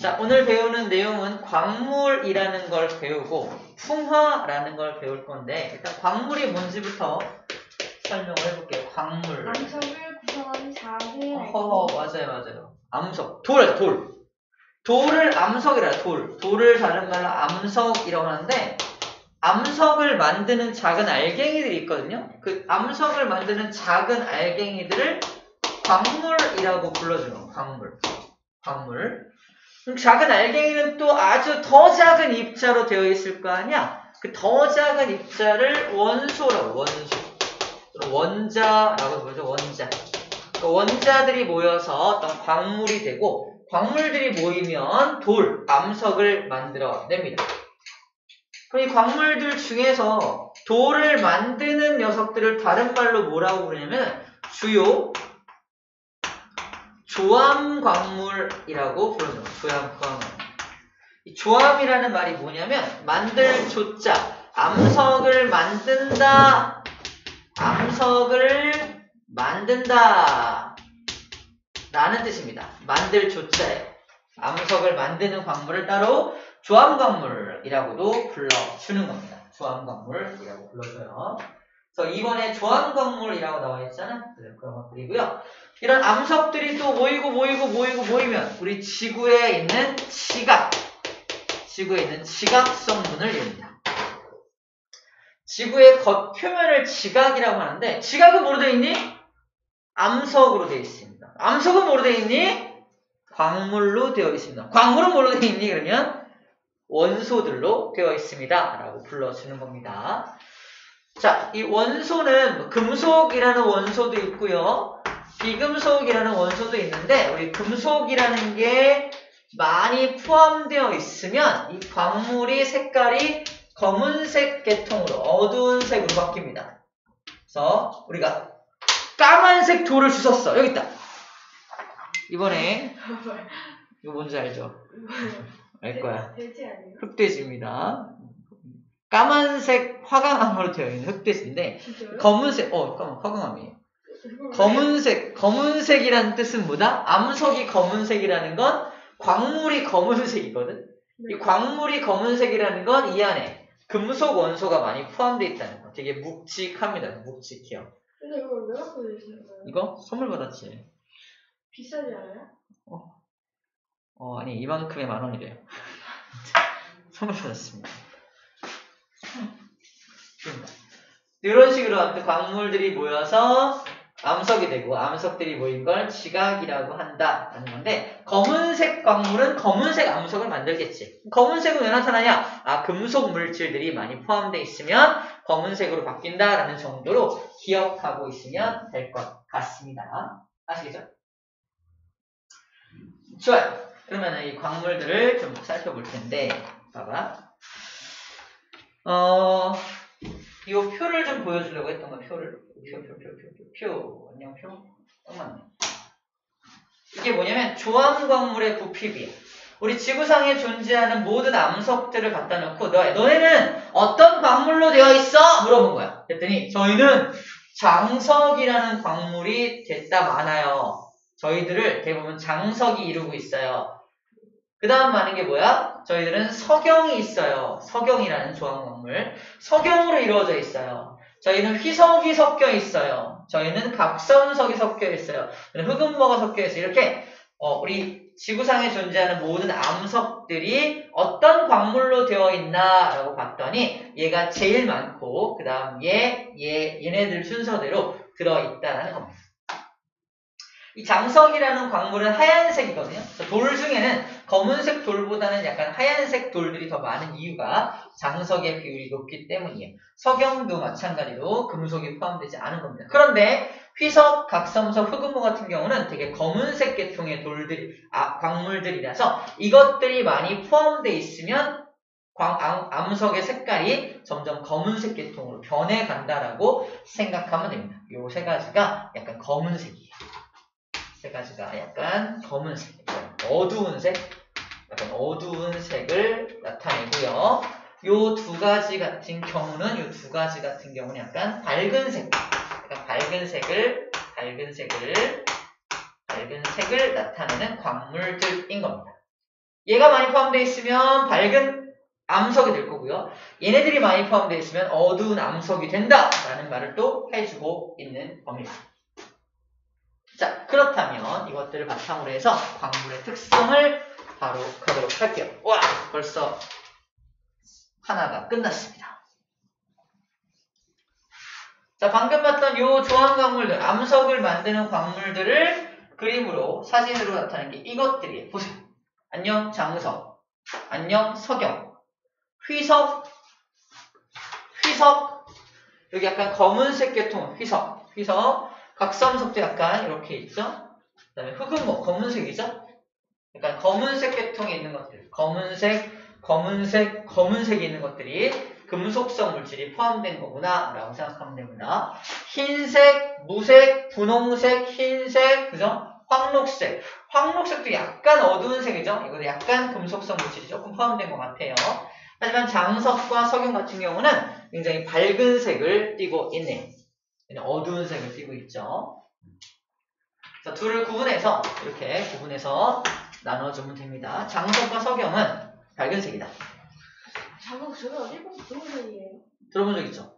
자, 오늘 배우는 내용은 광물이라는 걸 배우고 풍화라는 걸 배울 건데 일단 광물이 뭔지부터 설명을 해볼게요. 광물. 암석을 구성하는 작은 맞아요. 암석. 돌을 암석이라 돌을 다른 말로 암석이라고 하는데 암석을 만드는 작은 알갱이들이 있거든요. 그 암석을 만드는 작은 알갱이들을 광물이라고 불러줘요. 광물. 그럼 작은 알갱이는 또 아주 더 작은 입자로 되어 있을 거 아니야? 그 더 작은 입자를 원소라고, 원자라고 부르죠. 원자. 그 원자들이 모여서 어떤 광물이 되고 광물들이 모이면 암석을 만들어냅니다. 그럼 이 광물들 중에서 돌을 만드는 녀석들을 다른 말로 뭐라고 부르냐면 주요 조암광물이라고 부르죠. 조암광물. 이 조암이라는 말이 뭐냐면 만들 조자, 암석을 만든다 라는 뜻입니다. 만들 조자예요. 암석을 만드는 광물을 따로 조암광물이라고도 불러주는 겁니다. 조암광물이라고 불러줘요. 그래서 이번에 조암광물이라고 나와 있잖아. 그런 것들이고요. 이런 암석들이 또 모이면 우리 지구에 있는 지각 성분을 이룹니다. 지구의 겉표면을 지각이라고 하는데 지각은 뭐로 되어 있니? 암석으로 되어 있습니다. 암석은 뭐로 되어 있니? 광물로 되어 있습니다. 광물은 뭐로 되어 있니? 그러면 원소들로 되어 있습니다. 라고 불러주는 겁니다. 자, 이 원소는 금속이라는 원소도 있고요. 비금속이라는 원소도 있는데 우리 금속이라는 게 많이 포함되어 있으면 이 광물이 색깔이 검은색 계통으로 어두운 색으로 바뀝니다. 그래서 우리가 까만색 돌을 주웠어. 여기 있다. 이번에 이거 뭔지 알죠? 알 거야. 돼지 아니에요? 흑돼지입니다. 까만색 화강암으로 되어 있는 흑돼지인데 진짜요? 검은색 화강암이에요. 검은색이라는 뜻은 뭐다? 암석이 검은색이라는 건 광물이 검은색이거든. 이 광물이 검은색이라는 건 이 안에 금속 원소가 많이 포함되어 있다는 거. 되게 묵직합니다. 묵직해요. 근데 이걸 왜 갖고 계시는 거예요? 이거 선물 받았지. 비싸지 않아요? 아니 이만큼에 10,000원이래요. 선물 받았습니다. 이런 식으로 아무튼 광물들이 모여서 암석이 되고 암석들이 모인 걸 지각이라고 한다는 건데 검은색 광물은 검은색 암석을 만들겠지. 검은색은 왜 나타나냐? 금속 물질들이 많이 포함되어 있으면 검은색으로 바뀐다라는 정도로 기억하고 있으면 될 것 같습니다. 아시겠죠? 좋아요. 그러면 이 광물들을 좀 살펴볼 텐데 봐봐. 이 표를 좀 보여주려고 했던 거 표를 안녕표 맞네. 이게 뭐냐면 조암광물의 부피비야. 우리 지구상에 존재하는 모든 암석들을 갖다 놓고 너네는 어떤 광물로 되어 있어? 물어본 거야. 그랬더니 저희는 장석이라는 광물이 됐다 많아요. 저희들을 대부분 장석이 이루고 있어요. 그 다음 많은 게 뭐야? 저희들은 석영이 있어요. 석영이라는 조암광물. 석영으로 이루어져 있어요. 저희는 휘석이 섞여 있어요. 저희는 갑선석이 섞여 있어요. 흑음모가 섞여 있어요. 이렇게 우리 지구상에 존재하는 모든 암석들이 어떤 광물로 되어 있나라고 봤더니 얘가 제일 많고 그 다음 얘네들 순서대로 들어있다는 겁니다. 이 장석이라는 광물은 하얀색이거든요. 돌 중에는 검은색 돌보다는 약간 하얀색 돌들이 더 많은 이유가 장석의 비율이 높기 때문이에요. 석영도 마찬가지로 금속이 포함되지 않은 겁니다. 그런데 휘석, 각섬석, 흑음모 같은 경우는 되게 검은색 계통의 광물들이라서 이것들이 많이 포함되어 있으면 암석의 색깔이 점점 검은색 계통으로 변해간다라고 생각하면 됩니다. 이 세 가지가 약간 검은색이에요. 세 가지가 약간 검은색, 어두운 색을 나타내고요. 요 두 가지 같은 경우는 약간 밝은 색을 나타내는 광물들인 겁니다. 얘가 많이 포함되어 있으면 밝은 암석이 될 거고요. 얘네들이 많이 포함되어 있으면 어두운 암석이 된다라는 말을 또 해주고 있는 겁니다. 자, 그렇다면 이것들을 바탕으로 해서 광물의 특성을 바로 가도록 할게요. 와, 벌써 하나가 끝났습니다. 자, 방금 봤던 요 조항 광물들, 암석을 만드는 광물들을 그림으로, 사진으로 나타낸 게 이것들이에요. 보세요. 안녕 장석, 안녕 석영, 휘석, 여기 약간 검은색 계통, 휘석, 각성석도 약간 이렇게 있죠. 그 다음에 흑은목, 검은색이죠. 약간 검은색 계통에 있는 것들, 검은색이 있는 것들이 금속성 물질이 포함된 거구나 라고 생각하면 됩니다. 흰색, 무색, 분홍색, 흰색, 그죠? 황록색도 약간 어두운 색이죠. 이것도 약간 금속성 물질이 조금 포함된 것 같아요. 하지만 장석과 석영 같은 경우는 굉장히 밝은 색을 띠고 있네요. 어두운 색을 띠고 있죠. 자, 둘을 구분해서 이렇게 구분해서 나눠주면 됩니다. 장석과 석영은 밝은 색이다. 장석 저는 일본 분홍색이에요. 들어본 적 있죠?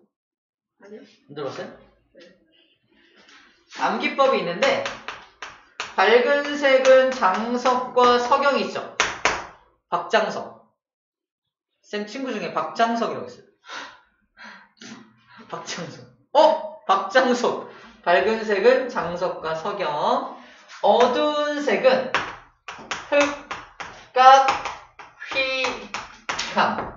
아니요? 안 들어봤어요? 네. 암기법이 있는데 밝은 색은 장석과 석영이 있죠. 박장석. 쌤 친구 중에 박장석이라고 있어요. 박장석. 밝은 색은 장석과 석영. 어두운 색은 흑각, 휘감.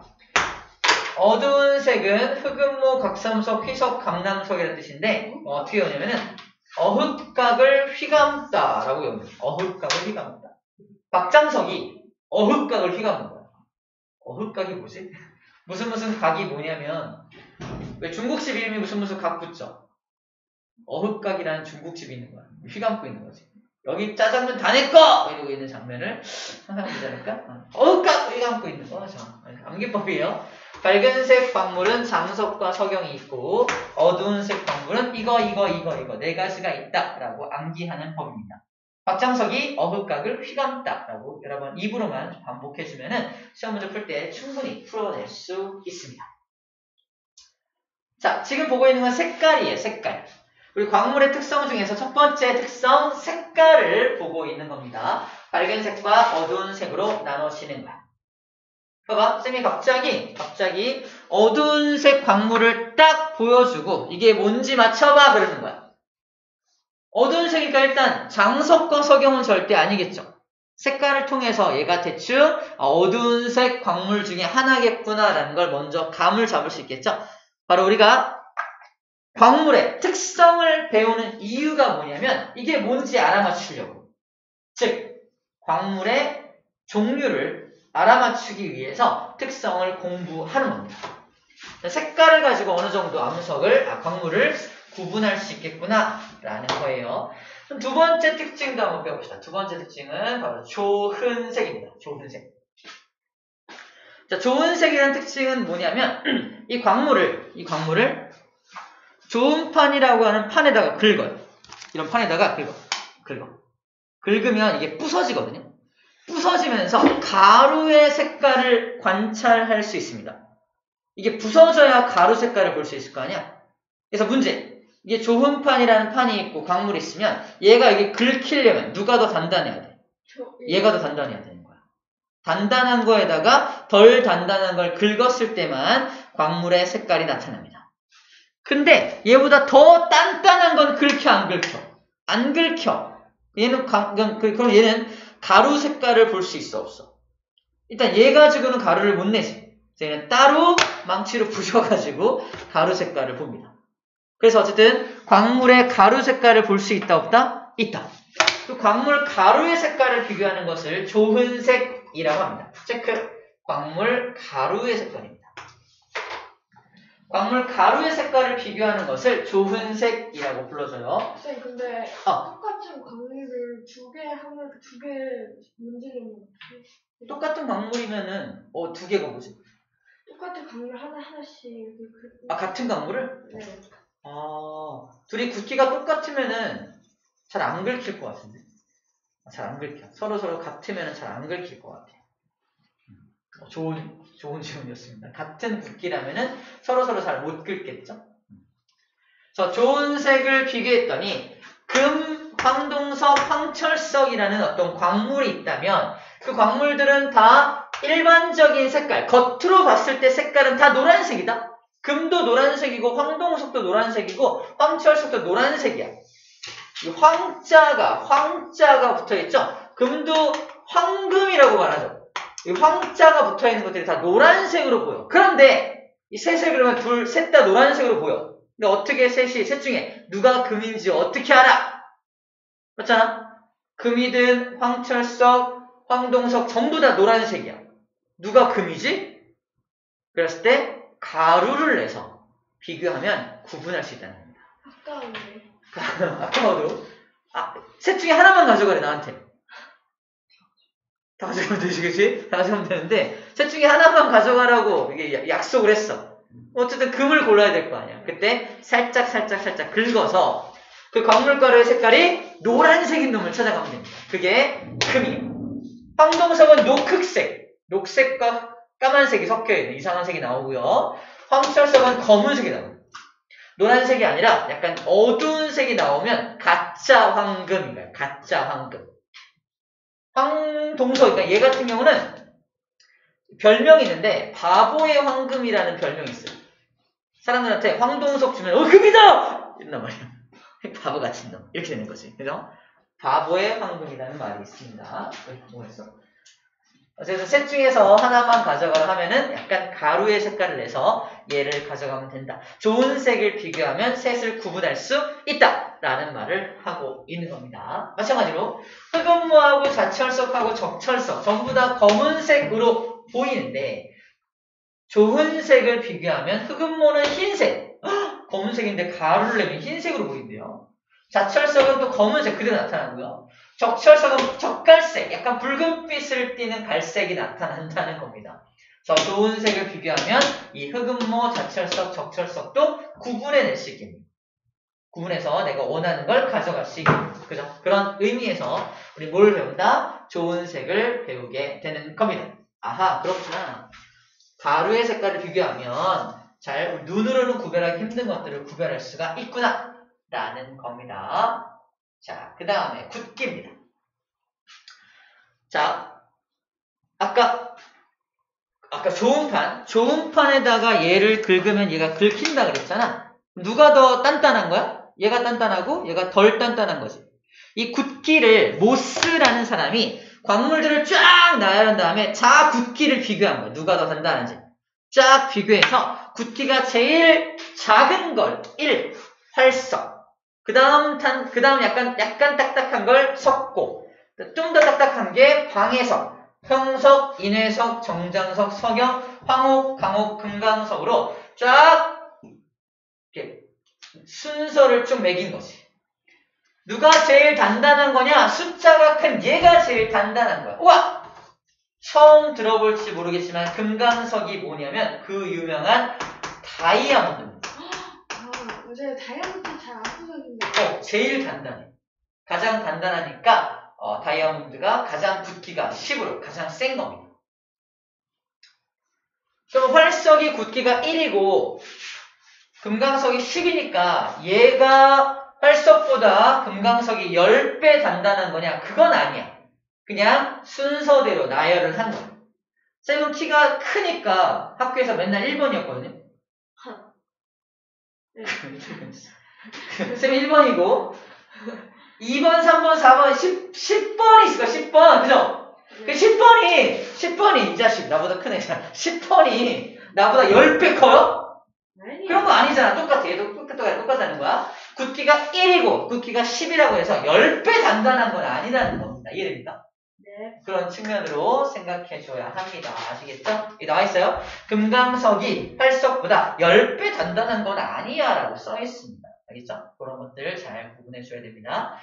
어두운 색은 흑음모, 각삼석, 휘석, 감남석이라는 뜻인데 어떻게 외우냐면은 어흑각을 휘감다라고 외웁니다. 어흑각을 휘감다. 박장석이 어흑각을 휘감는 거야. 어흑각이 뭐지? 무슨 각이 뭐냐면 왜 중국집 이름이 무슨 각 붙죠? 어흑각이라는 중국집이 있는 거야. 휘감고 있는 거지. 여기 짜장면 다 내꺼! 이러고 있는 장면을 상상되지 않을까? 어흑각 휘감고 있는 거죠. 암기법이에요. 밝은색 광물은 장석과 석영이 있고 어두운색 광물은 이거 네 가지가 있다라고 암기하는 법입니다. 박장석이 어흑각을 휘감다라고 여러 번 입으로만 반복해주면은 시험 문제 풀 때 충분히 풀어낼 수 있습니다. 자, 지금 보고 있는 건 색깔이에요. 색깔. 우리 광물의 특성 중에서 첫 번째 특성 색깔을 보고 있는 겁니다. 밝은 색과 어두운 색으로 나눠지는 거야. 봐봐, 쌤이 갑자기 어두운 색 광물을 딱 보여주고 이게 뭔지 맞춰봐 그러는 거야. 어두운 색이니까 일단 장석과 석영은 절대 아니겠죠. 색깔을 통해서 얘가 대충 어두운 색 광물 중에 하나겠구나라는 걸 먼저 감을 잡을 수 있겠죠. 바로 우리가 광물의 특성을 배우는 이유가 뭐냐면 이게 뭔지 알아맞추려고. 즉 광물의 종류를 알아맞추기 위해서 특성을 공부하는 겁니다. 색깔을 가지고 어느 정도 광물을 구분할 수 있겠구나 라는 거예요. 그럼 두 번째 특징도 한번 배워봅시다. 두 번째 특징은 바로 조흔색입니다. 조흔색. 자, 조흔색이라는 특징은 뭐냐면 이 광물을 조흔판이라고 하는 판에다가 긁어요. 이런 판에다가 긁으면 이게 부서지거든요. 부서지면서 가루의 색깔을 관찰할 수 있습니다. 이게 부서져야 가루 색깔을 볼 수 있을 거 아니야? 그래서 문제. 이게 조흔판이라는 판이 있고 광물이 있으면 얘가 이게 긁히려면 누가 더 단단해야 돼? 얘가 더 단단해야 되는 거야. 단단한 거에다가 덜 단단한 걸 긁었을 때만 광물의 색깔이 나타납니다. 근데 얘보다 더 단단한 건 긁혀 안 긁혀? 안 긁혀. 그럼 얘는 가루 색깔을 볼 수 있어 없어? 일단 얘 가지고는 가루를 못 내지. 얘는 따로 망치로 부셔가지고 가루 색깔을 봅니다. 그래서 어쨌든 광물의 가루 색깔을 볼 수 있다 없다? 있다. 그 광물 가루의 색깔을 비교하는 것을 조흔색이라고 합니다. 체크. 광물 가루의 색깔입니다. 광물 가루의 색깔을 비교하는 것을 조흔색이라고 불러줘요. 쌤, 근데 똑같은 광물을 두 개 문제는 똑같은 광물이면은 두 개가 뭐지? 똑같은 광물 하나씩 같은 광물을? 네. 둘이 굵기가 똑같으면은 잘 안 긁힐 것 같은데. 잘 안 긁혀. 서로 같으면은 잘 안 긁힐 것 같아. 좋은 질문이었습니다. 같은 붓기라면은 서로 잘 못 긁겠죠? 그래서 좋은 색을 비교했더니 금, 황동석, 황철석이라는 어떤 광물이 있다면 그 광물들은 다 일반적인 색깔, 겉으로 봤을 때 색깔은 다 노란색이다. 금도 노란색이고 황동석도 노란색이고 황철석도 노란색이야. 이 황자가 붙어있죠? 금도 황금이라고 말하죠. 이 황자가 붙어있는 것들이 다 노란색으로 보여. 그런데 이 셋을 그러면 셋 다 노란색으로 보여. 근데 어떻게 셋 중에 누가 금인지 어떻게 알아? 그렇잖아? 금이든 황철석, 황동석 전부 다 노란색이야. 누가 금이지? 그랬을 때 가루를 내서 비교하면 구분할 수 있다는 겁니다. 아까운데. 아까워도 셋 중에 하나만 가져가래 나한테. 다 가져가면 되지, 그치? 다 가져가면 되는데 셋 중에 하나만 가져가라고 이게 약속을 했어. 어쨌든 금을 골라야 될 거 아니야. 그때 살짝 긁어서 그 광물가루의 색깔이 노란색인 놈을 찾아가면 됩니다. 그게 금이에요. 황동석은 녹흑색, 녹색과 까만색이 섞여있는 이상한 색이 나오고요. 황철석은 검은색이 나옵니다. 노란색이 아니라 약간 어두운 색이 나오면 가짜 황금인가요? 가짜 황금. 황동석, 그러니까 얘 같은 경우는 별명이 있는데 바보의 황금이라는 별명이 있어요. 사람들한테 황동석 주면 금이다! 이런단 말이야. 바보같은 놈. 이렇게 되는 거지. 그래서 바보의 황금이라는 말이 있습니다. 뭐였어? 어쨌든 셋 중에서 하나만 가져가라 하면은 약간 가루의 색깔을 내서 얘를 가져가면 된다. 좋은 색을 비교하면 셋을 구분할 수 있다. 라는 말을 하고 있는 겁니다. 마찬가지로 흑음모하고 자철석하고 적철석 전부 다 검은색으로 보이는데 좋은 색을 비교하면 흑음모는 흰색, 검은색인데 가루를 내면 흰색으로 보인대요. 자철석은 또 검은색 그대로 나타나고요. 적철석은 적갈색, 약간 붉은빛을 띠는 갈색이 나타난다는 겁니다. 그래서 좋은 색을 비교하면 이 흑음모, 자철석, 적철석도 구분해낼 수 있겠네요. 구분해서 내가 원하는 걸 가져갈 수 있겠네요. 그죠? 그런 의미에서 우리 뭘 배운다? 좋은 색을 배우게 되는 겁니다. 아하, 그렇구나. 가루의 색깔을 비교하면 잘 눈으로는 구별하기 힘든 것들을 구별할 수가 있구나 라는 겁니다. 자, 그 다음에 굵기입니다. 자, 아까 좋은 판에다가 얘를 긁으면 얘가 긁힌다 그랬잖아. 누가 더 단단한 거야? 얘가 단단하고 얘가 덜 단단한 거지. 이 굵기를 모스라는 사람이 광물들을 쫙 나열한 다음에 자 굵기를 비교한 거야. 누가 더 단단한지. 쫙 비교해서 굵기가 제일 작은 걸 1. 활석. 그 다음 약간 딱딱한 걸 석고. 좀 더 딱딱한 게 방해석, 평석, 인회석, 정장석, 석영, 황옥, 강옥, 금강석으로 쫙 이렇게 순서를 좀 매긴 거지. 누가 제일 단단한 거냐? 숫자가 큰 얘가 제일 단단한 거야. 우와! 처음 들어볼지 모르겠지만 금강석이 뭐냐면 그 유명한 다이아몬드입니다. 맞아요. 다이아몬드 잘 안 부서진다. 제일 단단해. 가장 단단하니까 다이아몬드가 가장 굵기가 10으로 가장 센 겁니다. 그럼 활석이 굵기가 1이고 금강석이 10이니까 얘가 활석보다 금강석이 10배 단단한 거냐? 그건 아니야. 그냥 순서대로 나열을 한 거야. 쌤은 키가 크니까 학교에서 맨날 1번이었거든요. 쌤이 1번이고 2번, 3번, 4번, 10번이 있을 거야. 10번. 그죠? 그 10번이 이 자식 나보다 큰 애잖아. 10번이 나보다 10배 커요? 그런 거 아니잖아. 똑같아. 얘도 똑같다는 거야. 굵기가 1이고 굵기가 10이라고 해서 10배 단단한 건 아니라는 겁니다. 이해됩니까? 네. 그런 측면으로 생각해 줘야 합니다. 아시겠죠? 여기 나와 있어요. 금강석이 활석보다 10배 단단한 건 아니야 라고 써 있습니다. 알겠죠? 그런 것들을 잘 구분해 줘야 됩니다.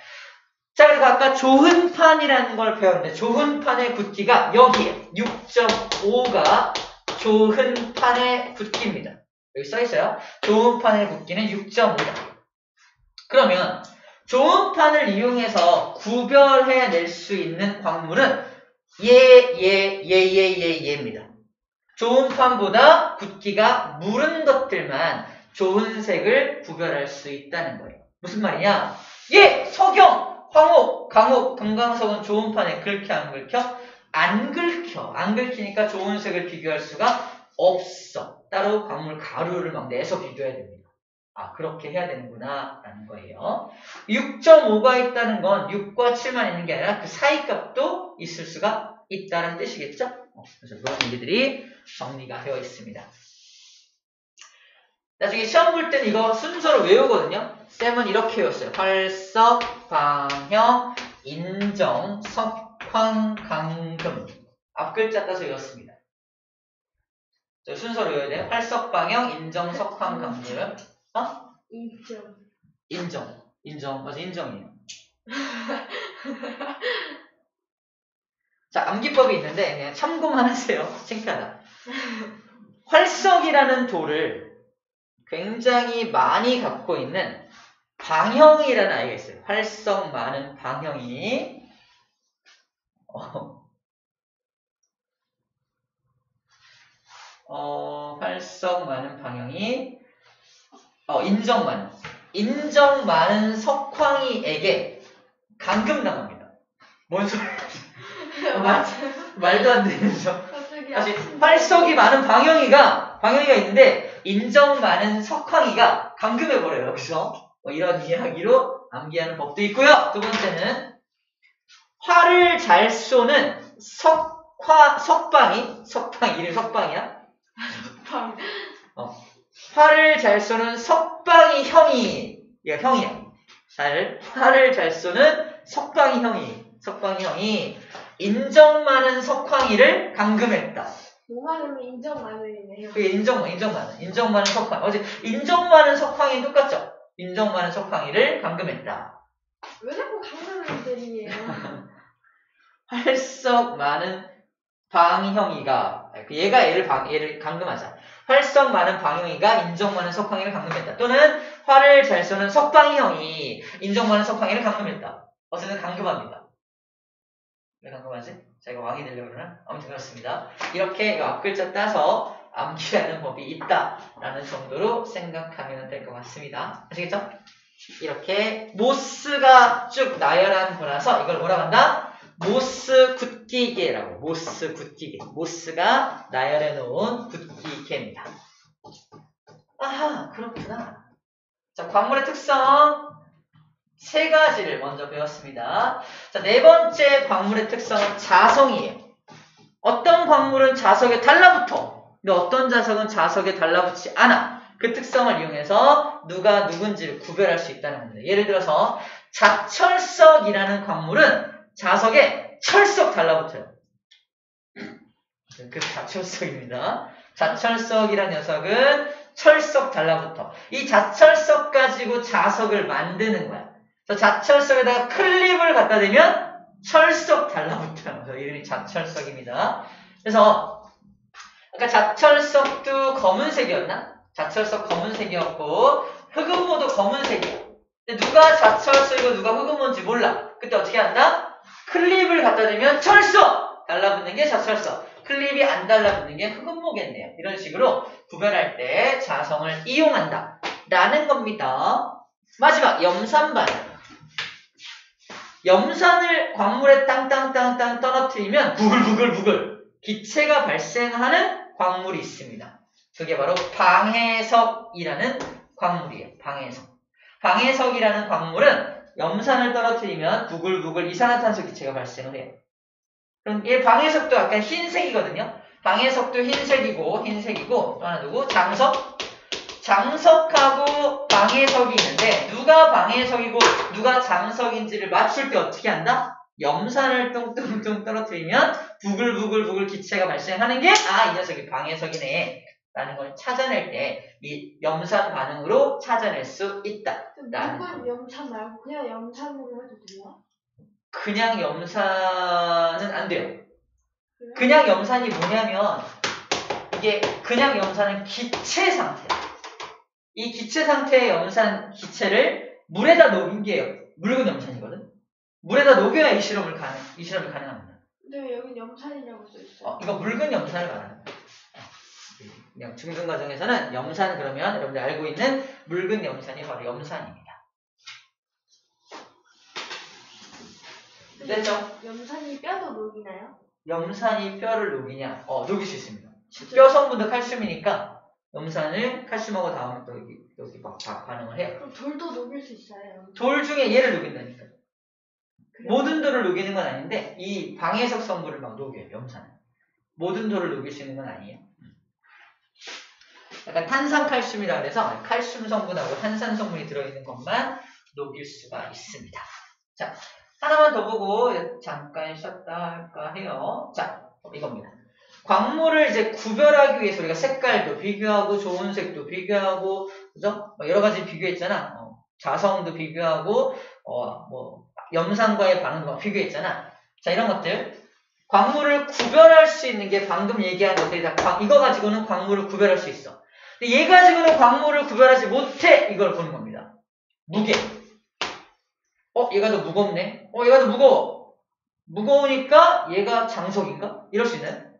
자, 그리고 아까 조흔판이라는 걸 배웠는데 조흔판의 굵기가 여기에 6.5가 조흔판의 굵기입니다. 여기 써 있어요. 조흔판의 굵기는 6.5다. 그러면 조흔판을 이용해서 구별해낼 수 있는 광물은 얘입니다. 좋은 판보다 굵기가 무른 것들만 좋은 색을 구별할 수 있다는 거예요. 무슨 말이냐? 예! 석영, 황옥, 강옥, 금강석은 좋은 판에 긁혀 안 긁혀? 안 긁혀. 안 긁히니까 좋은 색을 비교할 수가 없어. 따로 광물 가루를 막 내서 비교해야 됩니다. 아, 그렇게 해야 되는구나 라는 거예요. 6.5가 있다는 건 6과 7만 있는 게 아니라 그 사이 값도 있을 수가 있다는 뜻이겠죠? 그래서 그런 얘기들이 정리가 되어 있습니다. 나중에 시험 볼 땐 이거 순서로 외우거든요. 쌤은 이렇게 외웠어요. 활석, 방형, 인정, 석황, 강금. 앞글자 따서 외웠습니다. 저 순서로 외워야 돼요. 활석, 방형, 인정, 석황, 강금. 인정. 맞아, 인정이에요. 자, 암기법이 있는데 그냥 참고만 하세요. 창피하다. 활석이라는 돌을 굉장히 많이 갖고 있는 방형이라는 아이가 있어요. 활석 많은 방형이 활석 많은 방형이 인정 많은 석황이에게 감금당합니다. 뭔 소리야? 말도 안 되면서. 다시 활석이 많은 방형이가 있는데 인정 많은 석황이가 감금해버려요. 여기서 이런 이야기로 암기하는 법도 있고요. 두 번째는 활을 잘 쏘는 석방이 이름이 석방이야? 활을 잘 쏘는 석방이 형이야. 활을 잘 쏘는 석방이 형이 인정 많은 석황이를 감금했다. 뭐말로 인정 많으네요. 그게 인정 많은 석황. 어제 인정 많은 석황이 똑같죠? 인정 많은 석황이를 감금했다. 왜 자꾸 감금을 때리예요? 활석 많은 방형이가 얘가 얘를 감금하자. 활석 많은 방형이가 인정 많은 석황이를 감금했다. 또는 활을 잘 쏘는 석방이 형이 인정 많은 석황이를 감금했다. 어쨌든 감금합니다. 왜 감금하지? 자기가 왕이 되려고 그러나? 아무튼 그렇습니다. 이렇게 앞글자 따서 암기하는 법이 있다라는 정도로 생각하면 될 것 같습니다. 아시겠죠? 이렇게 모스가 쭉 나열한 거라서 이걸 뭐라고 한다? 모스 굳기계라고. 모스가 나열해 놓은 굳기계입니다. 아하, 그렇구나. 자, 광물의 특성 세 가지를 먼저 배웠습니다. 자, 네 번째 광물의 특성은 자성이에요. 어떤 광물은 자석에 달라붙어. 근데 어떤 자석은 자석에 달라붙지 않아. 그 특성을 이용해서 누가 누군지를 구별할 수 있다는 겁니다. 예를 들어서 자철석이라는 광물은 자석에 철석 달라붙어요. 그 자철석입니다. 자철석이라는 녀석은 철석 달라붙어. 이 자철석 가지고 자석을 만드는 거야. 그래서 자철석에다가 클립을 갖다 대면 철석 달라붙어요. 그래서 이름이 자철석입니다. 그래서 아까 자철석도 검은색이었나? 자철석 검은색이었고 흑음모도 검은색이야. 근데 누가 자철석이고 누가 흑음모인지 몰라. 그때 어떻게 한다? 클립을 갖다 대면 철석! 달라붙는 게 자철석. 클립이 안 달라붙는 게 흑음모겠네요. 이런 식으로 구별할 때 자성을 이용한다. 라는 겁니다. 마지막 염산반. 염산을 광물에 땅땅땅땅 떨어뜨리면 부글부글 기체가 발생하는 광물이 있습니다. 그게 바로 방해석이라는 광물이에요. 방해석이라는 광물은 염산을 떨어뜨리면 부글부글 이산화탄소 기체가 발생을 해요. 그럼 이 방해석도 약간 흰색이거든요. 방해석도 흰색이고 또 하나 누구? 장석하고 방해석이 있는데 누가 방해석이고 누가 장석인지를 맞출 때 어떻게 한다? 염산을 뚱뚱뚱 떨어뜨리면 부글부글 기체가 발생하는 게 이 녀석이 방해석이네 라는 걸 찾아낼 때 이 염산 반응으로 찾아낼 수 있다. 묽은 염산 말고 그냥 염산으로 해도 돼요? 그냥 염산은 안 돼요. 그래요? 그냥 염산이 뭐냐면 이게 그냥 염산은 기체 상태예요. 이 기체 상태의 염산 기체를 물에다 녹인 게 묽은 염산이거든. 물에다 녹여야 이 실험이 가능합니다. 근데 왜 여기 염산이라고 써있어요? 이거 묽은 염산을 말하는 거야. 중등 과정에서는 염산 그러면 여러분들 알고 있는 묽은 염산이 바로 염산입니다. 됐죠? 염산이 뼈도 녹이나요? 염산이 뼈를 녹이냐? 녹일 수 있습니다. 뼈 성분도 칼슘이니까 염산을 칼슘하고 닿으면 또 여기 막 반응을 해요. 그럼 돌도 녹일 수 있어요. 돌 중에 얘를 녹인다니까. 그래요? 모든 돌을 녹이는 건 아닌데 이 방해적 성분을 막 녹여요. 염산을. 모든 돌을 녹일 수 있는 건 아니에요. 약간 탄산칼슘이라 그래서 칼슘 성분하고 탄산 성분이 들어있는 것만 녹일 수가 있습니다. 자, 하나만 더 보고 잠깐 쉬었다 할까 해요. 자, 이겁니다. 광물을 이제 구별하기 위해서 우리가 색깔도 비교하고 좋은 색도 비교하고 그죠? 여러 가지 비교했잖아. 자성도 비교하고 뭐 염산과의 반응도 비교했잖아. 자, 이런 것들 광물을 구별할 수 있는 게 방금 얘기한 것들이 다 이거 가지고는 광물을 구별할 수 있어. 근데 얘 가지고는 광물을 구별하지 못해. 이걸 보는 겁니다. 무게. 얘가 더 무겁네. 얘가 더 무거워. 무거우니까 얘가 장석인가? 이럴 수 있나요?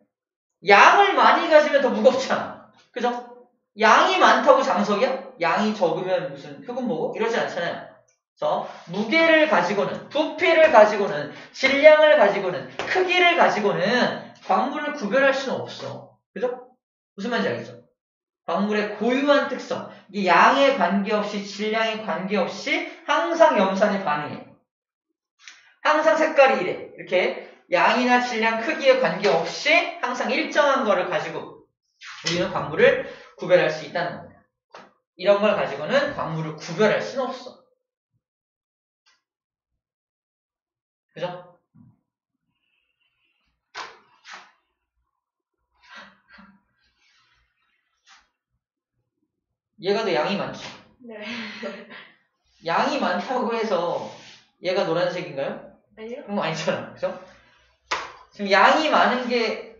양을 많이 가지면 더 무겁잖아. 그죠? 양이 많다고 장석이야? 양이 적으면 무슨 흑은 뭐고? 이러지 않잖아요. 그래서 무게를 가지고는, 부피를 가지고는, 질량을 가지고는, 크기를 가지고는 광물을 구별할 수는 없어. 그죠? 무슨 말인지 알겠죠? 광물의 고유한 특성, 이 양에 관계없이, 질량에 관계없이 항상 염산이 반응해. 항상 색깔이 이래. 이렇게 양이나 질량, 크기에 관계없이 항상 일정한 거를 가지고 우리는 광물을 구별할 수 있다는 겁니다. 이런 걸 가지고는 광물을 구별할 수는 없어. 그죠? 얘가 더 양이 많죠? 네. 양이 많다고 해서 얘가 노란색인가요? 아니요? 그럼 아니잖아. 그죠? 지금 양이 많은 게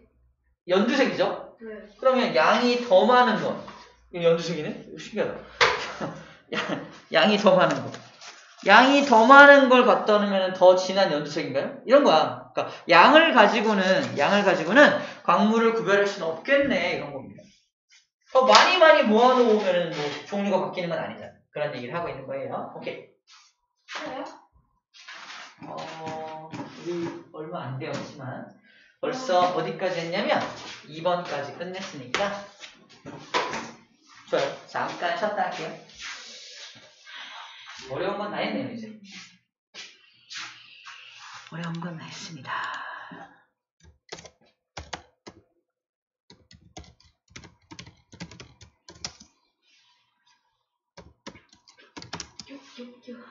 연두색이죠? 네. 그러면 양이 더 많은 건 이거 연두색이네? 이거 신기하다. 양이 더 많은 거. 양이 더 많은 걸 갖다 놓으면 더 진한 연두색인가요? 이런 거야. 그러니까 양을 가지고는 광물을 구별할 수는 없겠네. 이런 겁니다. 더 많이 모아놓으면 뭐 종류가 바뀌는 건 아니잖아. 그런 얘기를 하고 있는 거예요. 오케이. 그래요? 우리 얼마 안 되었지만 벌써 어디까지 했냐면 2번까지 끝냈으니까 좋아요. 잠깐 쉬었다 할게요. 어려운 건 다 했네요, 이제. 어려운 건 다 했습니다. 쭉.